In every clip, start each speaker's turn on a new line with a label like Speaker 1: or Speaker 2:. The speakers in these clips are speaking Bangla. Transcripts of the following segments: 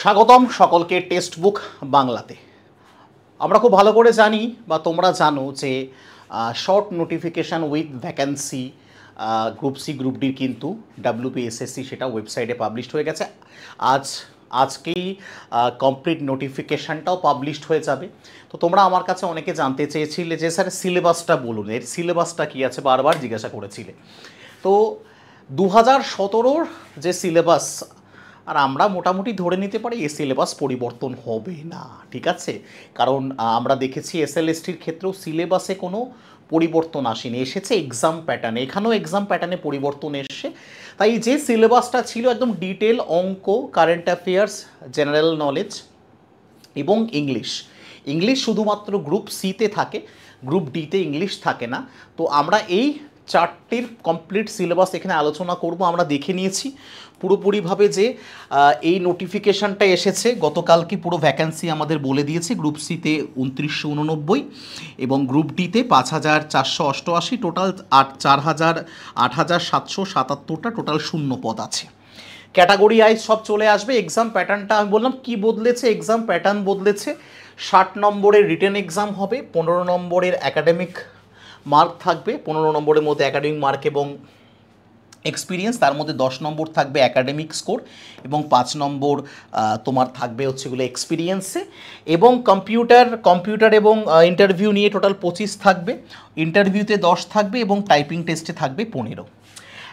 Speaker 1: স্বাগতম সকলকে টেক্সট বুক বাংলাতে। আমরা খুব ভালো করে জানি বা তোমরা জানো যে short notification with vacancy group C group ডির কিন্তু WPSSC সেটা ওয়েবসাইটে পাবলিশড হয়ে গেছে। আজকেই কমপ্লিট নোটিফিকেশানটাও পাবলিশড হয়ে যাবে। তো তোমরা আমার কাছে অনেকে জানতে চেয়েছিলে যে স্যার সিলেবাসটা বলুন, এর সিলেবাসটা কী আছে, বারবার জিজ্ঞাসা করেছিলে। তো 2017 যে সিলেবাস, আর আমরা মোটামুটি ধরে নিতে পারি এই সিলেবাস পরিবর্তন হবে না, ঠিক আছে? কারণ আমরা দেখেছি SLSTর ক্ষেত্রেও সিলেবাসে কোনো পরিবর্তন আসেনি, এসেছে এক্সাম প্যাটার্নে, এখানেও এক্সাম প্যাটার্নে পরিবর্তন এসছে। তাই যে সিলেবাসটা ছিল একদম ডিটেল অঙ্ক, কারেন্ট অ্যাফেয়ার্স, জেনারেল নলেজ এবং ইংলিশ শুধুমাত্র গ্রুপ সিতে থাকে, গ্রুপ ডিতে ইংলিশ থাকে না। তো আমরা এই চারটির কমপ্লিট সিলেবাস এখানে আলোচনা করব। আমরা দেখে নিয়েছি পুরোপুরিভাবে যে এই নোটিফিকেশানটা এসেছে গতকালকে, পুরো ভ্যাকেন্সি আমাদের বলে দিয়েছে। গ্রুপ সিতে 2989 এবং গ্রুপ ডিতে 5488, টোটাল 8,777টা টোটাল শূন্য পদ আছে। ক্যাটাগরি ওয়াইজ সব চলে আসবে। এক্সাম প্যাটার্নটা আমি বললাম কি বদলেছে, এক্সাম প্যাটার্ন বদলেছে। 60 নম্বরের রিটেন এক্সাম হবে, 15 নম্বরের অ্যাকাডেমিক মার্ক থাকবে, 15 নম্বরের মধ্যে অ্যাকাডেমিক মার্ক এবং এক্সপিরিয়েন্স, তার মধ্যে 10 নম্বর থাকবে অ্যাকাডেমিক স্কোর এবং 5 নম্বর তোমার থাকবে হচ্ছে এগুলো এক্সপিরিয়েন্সে। এবং কম্পিউটার এবং ইন্টারভিউ নিয়ে টোটাল 25 থাকবে, ইন্টারভিউতে 10 থাকবে এবং টাইপিং টেস্টে থাকবে 15।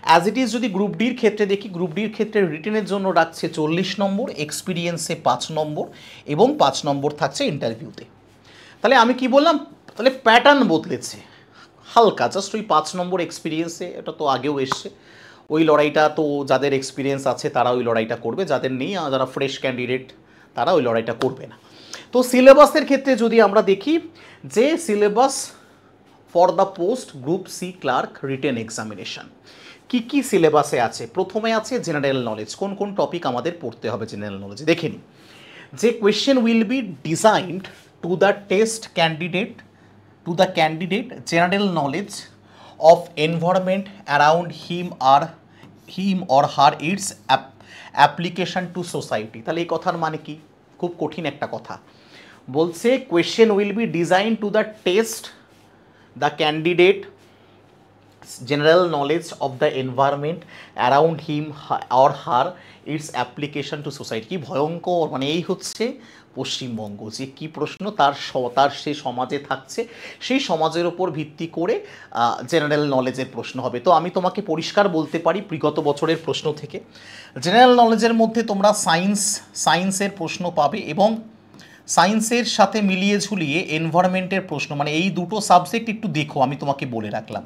Speaker 1: অ্যাজ ইট ইজ যদি গ্রুপ ডির ক্ষেত্রে দেখি, গ্রুপ ডির ক্ষেত্রে রিটেনের জন্য রাখছে 40 নম্বর, এক্সপিরিয়েন্সে 5 নম্বর এবং 5 নম্বর থাকছে ইন্টারভিউতে। তাহলে আমি কি বললাম, তাহলে প্যাটার্ন বদলেছে হালকা, জাস্ট ওই 5 নম্বর এক্সপিরিয়েন্সে, এটা তো আগেও এসছে। ওই লড়াইটা তো যাদের এক্সপিরিয়েন্স আছে তারা ওই লড়াইটা করবে, যাদের নেই, যারা ফ্রেশ ক্যান্ডিডেট তারা ওই লড়াইটা করবে না। তো সিলেবাসের ক্ষেত্রে যদি আমরা দেখি, যে syllabus for the post group C clerk written examination, কি সিলেবাসে আছে। প্রথমে আছে জেনারেল নলেজ, কোন কোন টপিক আমাদের পড়তে হবে জেনারেল নলেজে দেখে নিই। যে question will be designed to the test candidate general knowledge of environment around him or her, its application to society। তাহলে এই কথার মানে কি? খুব কঠিন একটা কথা বলছে। Question will be design to the test the candidate general knowledge of the environment around him or her, its application to society। কি ভয়ঙ্কর, মানে এই হচ্ছে পশ্চিমবঙ্গ, যে কি প্রশ্ন তার সে সমাজে থাকছে, সেই সমাজের ওপর ভিত্তি করে জেনারেল নলেজের প্রশ্ন হবে। তো আমি তোমাকে পরিষ্কার বলতে পারি বিগত বছরের প্রশ্ন থেকে, জেনারেল নলেজের মধ্যে তোমরা সায়েন্সের প্রশ্ন পাবে এবং সায়েন্সের সাথে মিলিয়ে ঝুলিয়ে এনভায়রনমেন্টের প্রশ্ন, মানে এই দুটো সাবজেক্ট একটু দেখো, আমি তোমাকে বলে রাখলাম।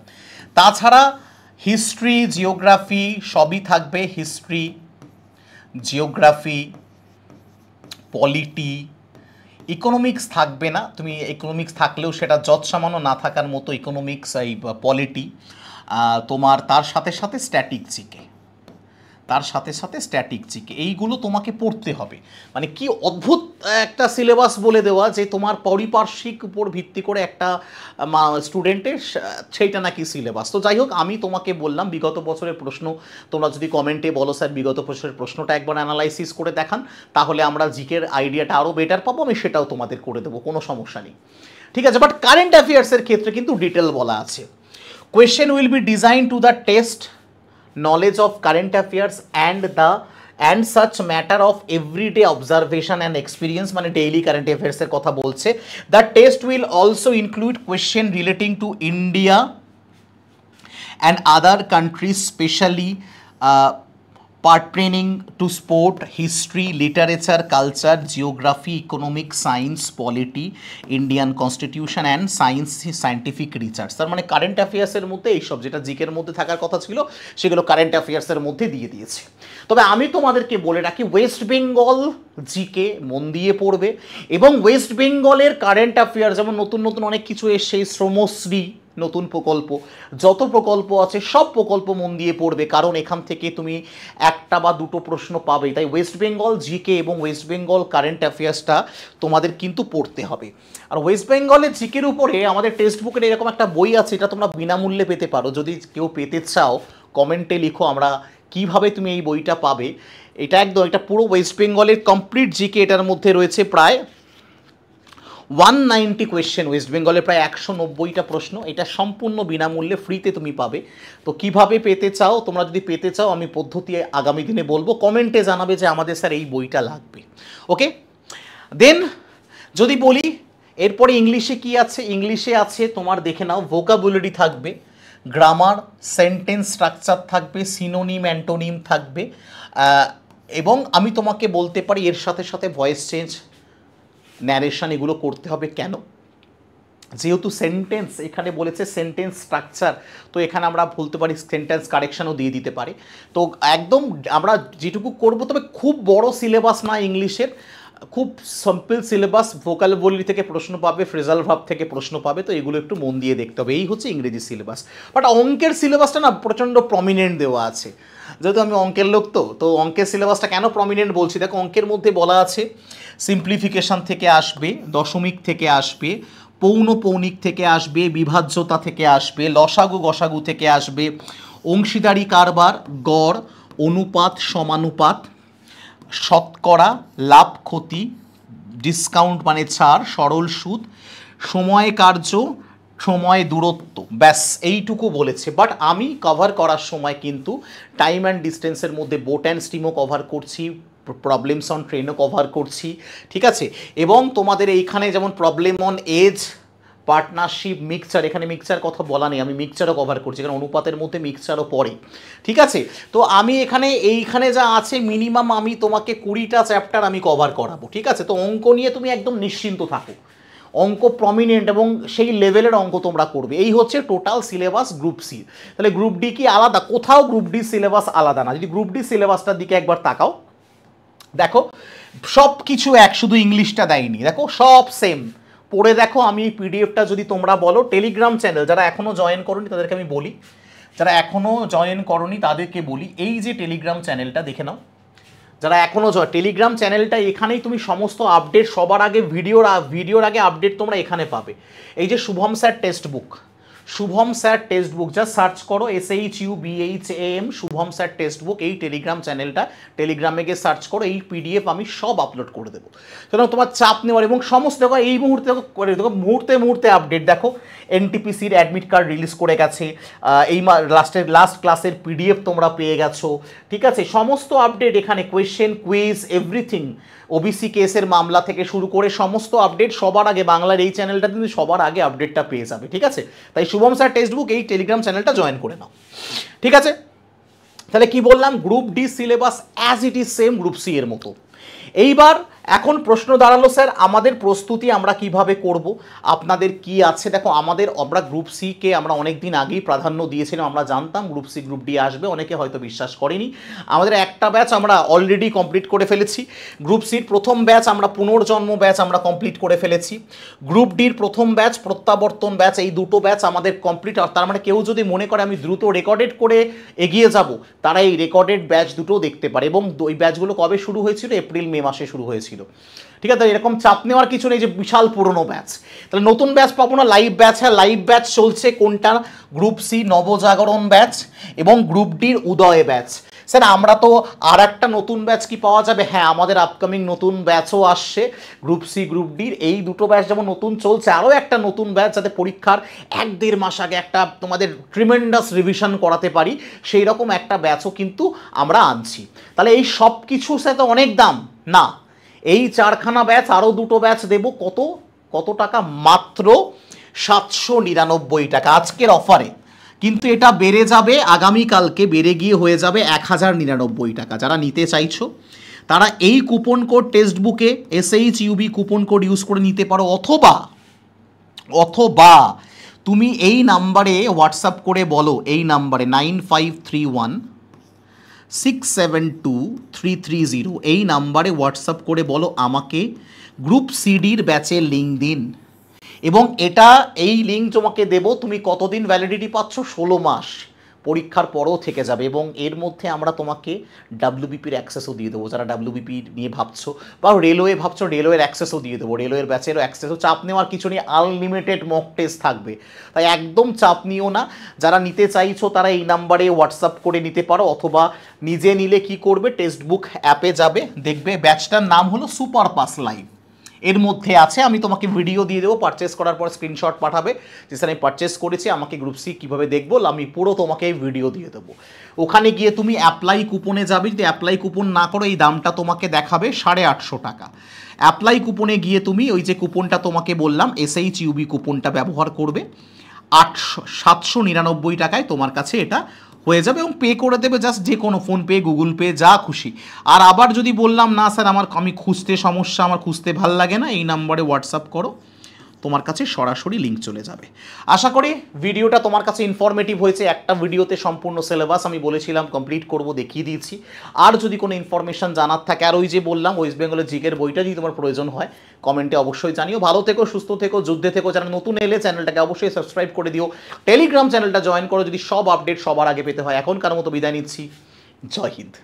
Speaker 1: তাছাড়া হিস্ট্রি, জিওগ্রাফি সবই থাকবে, হিস্ট্রি, জিওগ্রাফি, পলিটি, ইকোনমিক্স থাকবে না। তুমি ইকোনমিক্স থাকলেও সেটা যৎসামান্য না থাকার মতো ইকোনমিক্স, এই পলিটি তোমার, তার সাথে সাথে স্ট্যাটিক জিকে, এইগুলো তোমাকে পড়তে হবে। মানে কি অদ্ভুত একটা সিলেবাস বলে দেওয়া যে তোমার পারিপার্শ্বিক উপর ভিত্তি করে একটা স্টুডেন্টের সেইটা নাকি সিলেবাস। তো যাই হোক, আমি তোমাকে বললাম বিগত বছরের প্রশ্ন, তোমরা যদি কমেন্টে বলো স্যার বিগত বছরের প্রশ্নটা একবার অ্যানালাইসিস করে দেখান, তাহলে আমরা জিকের আইডিয়াটা আরও বেটার পাবো, আমি সেটাও তোমাদের করে দেবো, কোনো সমস্যা নেই, ঠিক আছে। বাট কারেন্ট অ্যাফেয়ার্সের ক্ষেত্রে কিন্তু ডিটেল বলা আছে। Question will be design to the test knowledge of current affairs and such matter of everyday observation and experience, মানে ডেইলি কারেন্ট অ্যাফেয়ার্সের কথা বলছে। The test will also include question relating to India and other countries, specially pertaining to sport, history, literature, culture, geography, economics, science, polity, Indian constitution and scientific research। তার মানে কারেন্ট অ্যাফেয়ার্সের মধ্যে এইসব যেটা জিকের মধ্যে থাকার কথা ছিল সেগুলো কারেন্ট অ্যাফেয়ার্সের মধ্যে দিয়ে দিয়েছে। তবে আমি তোমাদেরকে বলে রাখি, ওয়েস্ট বেঙ্গল জিকে মন দিয়ে পড়বে এবং ওয়েস্ট বেঙ্গলের কারেন্ট অ্যাফেয়ার্স, যেমন নতুন নতুন অনেক কিছু এসছে, শ্রমশ্রী নতুন প্রকল্প, যত প্রকল্প আছে সব প্রকল্প মন দিয়ে পড়বে, কারণ এখান থেকে তুমি একটা বা দুটো প্রশ্ন পাবেই। তাই ওয়েস্ট বেঙ্গল জিকে এবং ওয়েস্ট বেঙ্গল কারেন্ট অ্যাফেয়ার্সটা তোমাদের কিন্তু পড়তে হবে। আর ওয়েস্ট বেঙ্গলের জিকের উপরে আমাদের টেক্সট বুকের এরকম একটা বই আছে, এটা তোমরা বিনামূল্যে পেতে পারো। যদি কেউ পেতে চাও কমেন্টে লিখো, আমরা কিভাবে তুমি এই বইটা পাবে, এটা একদম একটা পুরো ওয়েস্ট বেঙ্গলের কমপ্লিট জিকে এটার মধ্যে রয়েছে, প্রায় 190 কোয়েশ্চেন, ওয়েস্ট বেঙ্গলের প্রায় 190টা প্রশ্ন, এটা সম্পূর্ণ বিনামূল্যে ফ্রিতে তুমি পাবে। তো কিভাবে পেতে চাও, তোমরা যদি পেতে চাও আমি পদ্ধতি আগামী দিনে বলবো, কমেন্টে জানাবে যে আমাদের স্যার এই বইটা লাগবে। ওকে, দেন যদি বলি এরপরে ইংলিশে কি আছে, ইংলিশে আছে তোমার দেখে নাও, ভোকাবুলারি থাকবে, গ্রামার, সেন্টেন্স স্ট্রাকচার থাকবে, সিনোনিম অ্যান্টোনিম থাকবে, এবং আমি তোমাকে বলতে পারি এর সাথে সাথে ভয়েস চেঞ্জ, ন্যারেশন এগুলো করতে হবে। কেন? যেহেতু সেন্টেন্স এখানে বলেছে সেন্টেন্স স্ট্রাকচার, তো এখানে আমরা বলতে পারি সেন্টেন্স কারেকশানও দিয়ে দিতে পারে। তো একদম আমরা যেটুকু করব, তবে খুব বড় সিলেবাস না ইংলিশের, খুব সিম্পল সিলেবাস, ভোকাবুলারি থেকে প্রশ্ন পাবে, ফ্রেজাল ভার্ব থেকে প্রশ্ন পাবে, তো এগুলো একটু মন দিয়ে দেখতে হবে। এই হচ্ছে ইংরেজি সিলেবাস। বাট অঙ্কের সিলেবাসটা না প্রচণ্ড প্রমিনেন্ট দেওয়া আছে, যেহেতু আমি অঙ্কের লোক, তো অঙ্কের সিলেবাসটা কেন প্রমিনেন্ট বলছি, দেখো অঙ্কের মধ্যে বলা আছে সিম্পলিফিকেশান থেকে আসবে, দশমিক থেকে আসবে, পৌনপৌনিক থেকে আসবে, বিভাজ্যতা থেকে আসবে, লসাগু গসাগু থেকে আসবে, অংশীদারি কারবার, গড়, অনুপাত, সমানুপাত, শতকরা, লাভ ক্ষতি, ডিসকাউন্ট মানে ছাড়, সরল সুদ, সময় কার্য, সময় দূরত্ব, ব্যাস এইটুকু বলেছে। বাট আমি কভার করার সময় কিন্তু টাইম অ্যান্ড ডিস্টেন্সের মধ্যে বোট অ্যান্ড স্টিমও কভার করছি, প্রবলেমস অন ট্রেনও কভার করছি, ঠিক আছে। এবং তোমাদের এইখানে যেমন problem on age, partnership, mixture, এখানে মিক্সচার কথা বলা নেই, আমি মিক্সচারও কভার করছি, কারণ অনুপাতের মধ্যে মিক্সচারও পড়ে, ঠিক আছে। তো আমি এইখানে যা আছে মিনিমাম আমি তোমাকে 20টা চ্যাপ্টার আমি কভার করাবো, ঠিক আছে। তো অঙ্ক নিয়ে তুমি একদম নিশ্চিন্ত থাকো, অঙ্ক প্রমিনেন্ট এবং সেই লেভেলের অঙ্ক তোমরা করবে। এই হচ্ছে টোটাল সিলেবাস গ্রুপ সি। তাহলে গ্রুপ ডি কি আলাদা? কোথাও গ্রুপ ডি সিলেবাস আলাদা না। যদি গ্রুপ ডি সিলেবাসটার দিকে একবার তাকাও, দেখো সব কিছু এক, শুধু ইংলিশটা দেয়নি, দেখো সব সেম। পড়ে দেখো, আমি এই পিডিএফটা যদি তোমরা বলো, টেলিগ্রাম চ্যানেল যারা এখনও জয়েন করনি তাদেরকে আমি বলি, যারা এখনও জয়েন করনি তাদেরকে বলি, এই যে টেলিগ্রাম চ্যানেলটা দেখে নাও, যারা এখনও টেলিগ্রাম চ্যানেলটা, এখানেই তুমি সমস্ত আপডেট সবার আগে, ভিডিওর আগে আপডেট তোমরা এখানে পাবে। এই যে Shubham sir text book, Shubham sir text book, just search করো SHUBHAM Shubham sir text book, এই টেলিগ্রাম চ্যানেলটা, টেলিগ্রামে গিয়ে সার্চ করো, এই পিডিএফ আমি সব আপলোড করে দেবো। সুতরাং তোমার চাপ নেওয়ার, এবং সমস্ত দেখো এই মুহূর্তে দেখো মুহূর্তে আপডেট দেখো, এনটিপিসির অ্যাডমিট কার্ড রিলিজ করে গেছে, এই লাস্ট ক্লাসের পিডিএফ তোমরা পেয়ে গেছো, ঠিক আছে। সমস্ত আপডেট এখানে, কোয়েশ্চেন, কুইজ, এভরিথিং, ওবিসি কেসের মামলা থেকে শুরু করে সমস্ত আপডেট সবার আগে বাংলার এই চ্যানেলটা কিন্তু সবার আগে আপডেটটা পেয়ে যাবে, ঠিক আছে। তাই শুভম স্যার টেক্সট বুক এই টেলিগ্রাম চ্যানেলটা জয়েন করে নাও, ঠিক আছে। তাহলে কি বললাম, group D syllabus as it is same group C এর মতো। এইবার এখন প্রশ্ন দাঁড়ালো, স্যার আমাদের প্রস্তুতি আমরা কিভাবে করব, আপনাদের কি আছে? দেখো আমরা গ্রুপ সিকে আমরা অনেক দিন আগেই প্রাধান্য দিয়েছিলাম, আমরা জানতাম গ্রুপ সি গ্রুপ ডি আসবে, অনেকে হয়তো বিশ্বাস করেনি। আমাদের একটা ব্যাচ আমরা অলরেডি কমপ্লিট করে ফেলেছি, গ্রুপ সির প্রথম ব্যাচ আমরা পুনর্জন্ম ব্যাচ আমরা কমপ্লিট করে ফেলেছি, গ্রুপ ডির প্রথম ব্যাচ প্রত্যাবর্তন ব্যাচ, এই দুটো ব্যাচ আমাদের কমপ্লিট। আর তার মানে কেউ যদি মনে করে আমি দ্রুত রেকর্ডেড করে এগিয়ে যাব, তারা এই রেকর্ডেড ব্যাচ দুটো দেখতে পারে। এবং ওই ব্যাচগুলো কবে শুরু হয়েছিল? এপ্রিল মে মাসে শুরু হয়েছিল, ঠিক আছে। এরকম চাপ নেওয়ার কিছু নেই যে বিশাল পুরনো ব্যাচ, তাহলে নতুন ব্যাচ পাবো না। লাইভ ব্যাচ, হ্যাঁ লাইভ ব্যাচ চলছে। কোনটা? গ্রুপ সি নবজাগরণ ব্যাচ এবং গ্রুপ ডির উদয় ব্যাচ। স্যার আমরা তো আর একটা নতুন ব্যাচ কি পাওয়া যাবে? হ্যাঁ, আমাদের আপকামিং নতুন ব্যাচও আসছে গ্রুপ সি গ্রুপ ডির। এই দুটো ব্যাচ যেমন নতুন চলছে, আরও একটা নতুন ব্যাচ যাতে পরীক্ষার 1-1.5 মাস আগে একটা তোমাদের ট্রিমেন্ডাস রিভিশন করাতে পারি, সেই রকম একটা ব্যাচও কিন্তু আমরা আনছি। তাহলে এই সব কিছু সাথে অনেক দাম না, এই 4খানা ব্যাচ, আরও দুটো ব্যাচ দেবো। কত টাকা? মাত্র 799 টাকা আজকের অফারে। কিন্তু এটা বেড়ে যাবে আগামীকালকে, বেড়ে গিয়ে হয়ে যাবে 1099 টাকা। যারা নিতে চাইছো তারা এই কুপন কোড টেক্সট বুকে SHUB কুপন কোড ইউজ করে নিতে পারো, অথবা তুমি এই নাম্বারে হোয়াটসঅ্যাপ করে বলো, এই নাম্বারে 9531672330, এই নাম্বারে হোয়াটসঅ্যাপ করে বলো আমাকে গ্রুপ সিডির ব্যাচের লিঙ্ক দিন। এবং এই লিঙ্ক তোমাকে দেবো, তুমি কতদিন ভ্যালিডিটি পাচ্ছ? 16 মাস। পরীক্ষার পরও থেকে যাবে এবং এর মধ্যে আমরা তোমাকে ডাব্লিউবিপির অ্যাক্সেসও দিয়ে দেবো। যারা ডাব্লিউবিপি নিয়ে ভাবছো বা রেলওয়ে ভাবছো, রেলওয়ের অ্যাক্সেসও দিয়ে দেবো, রেলওয়ের ব্যাচেরও অ্যাক্সেসও। চাপ নেওয়ার কিছু নেই, আনলিমিটেড মক টেস্ট থাকবে, তাই একদম চাপ নিও না। যারা নিতে চাইছো তারা এই নাম্বারে হোয়াটসঅ্যাপ করে নিতে পারো, অথবা নিজে নিলে কি করবে, টেক্সট বুক অ্যাপে যাবে, দেখবে ব্যাচটার নাম হলো সুপার পাস লাইভ, এর মধ্যে আছে। আমি তোমাকে ভিডিও দিয়ে দেবো, পারচেস করার পর স্ক্রিনশট পাঠাবে যেখানে আমি পারচেস করেছি, আমাকে গ্রুপ সি কীভাবে দেখবো আমি পুরো তোমাকে ভিডিও দিয়ে দেবো। ওখানে গিয়ে তুমি অ্যাপ্লাই কুপনে যাবে, যদি অ্যাপ্লাই কুপন না করো এই দামটা তোমাকে দেখাবে 850 টাকা। অ্যাপ্লাই কুপনে গিয়ে তুমি ওই যে কুপনটা তোমাকে বললাম SHUB কুপনটা ব্যবহার করবে, 799 টাকায় তোমার কাছে এটা হয়ে যাবে এবং পে করে দেবে জাস্ট যে কোনো ফোনপে, গুগল পে, যা খুশি। আর আবার যদি বললাম না স্যার আমি খুঁজতে সমস্যা, আমার খুঁজতে ভাল লাগে না, এই নাম্বারে হোয়াটসঅ্যাপ করো, তোমার কাছে সরাসরি লিঙ্ক চলে যাবে। আশা করি ভিডিওটা তোমার কাছে ইনফরমেটিভ হয়েছে। একটা ভিডিওতে সম্পূর্ণ সিলেবাস আমি বলেছিলাম কমপ্লিট করব, দেখিয়ে দিয়েছি। আর যদি কোনো ইনফরমেশন জানার থাকে, আর ওই যে বললাম ওয়েস্ট বেঙ্গলের জিকের বইটা যদি তোমার প্রয়োজন হয় কমেন্টে অবশ্যই জানিও। ভালো থেকো, সুস্থ থেকো, যুদ্ধে থেকো। যারা নতুন এলে চ্যানেলটাকে অবশ্যই সাবস্ক্রাইব করে দিও, টেলিগ্রাম চ্যানেলটা জয়েন করো যদি সব আপডেট সবার আগে পেতে হয়। এখনকার মতো বিদায় নিচ্ছি, জয় হিন্দ।